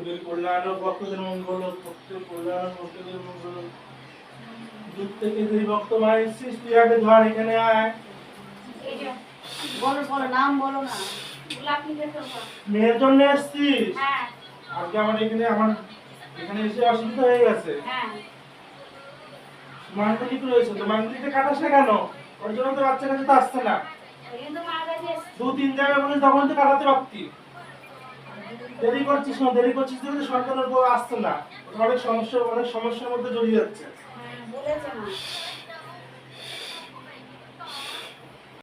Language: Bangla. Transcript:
ভক্তদের কল্যাণ ও ভক্তদের মঙ্গল, ভক্তের কল্যাণ ভক্তদের মঙ্গল। দূর থেকে দুই ভক্ত ভাই এসেছিস, তুই আগে ধর, এখানে আয়। এই যে বলো বলো, নাম বলো না। গোলাপি দেখো। মেয়ের জন্য এসেছিস? হ্যাঁ আজকে আমার এখানে এসে অসুবিধা হয়ে গেছে। হ্যাঁ। মাঙ্গলিক রয়েছে তো, মাঙ্গলিকটা কাটাস না কেন? ওর জন্য তো বাচ্চা কাছে তো আসছে না। ওই জন্য মার কাছে এসেছি। 2-3 জায়গায় বলে তখন তো কাটাতে পারতি। দেরি করছিস না, দেরি করছিস দেখে সরকারের উপর আসছে না। অনেক সমস্যার মধ্যে জড়িয়ে যাচ্ছে। হ্যাঁ বলেছে মা।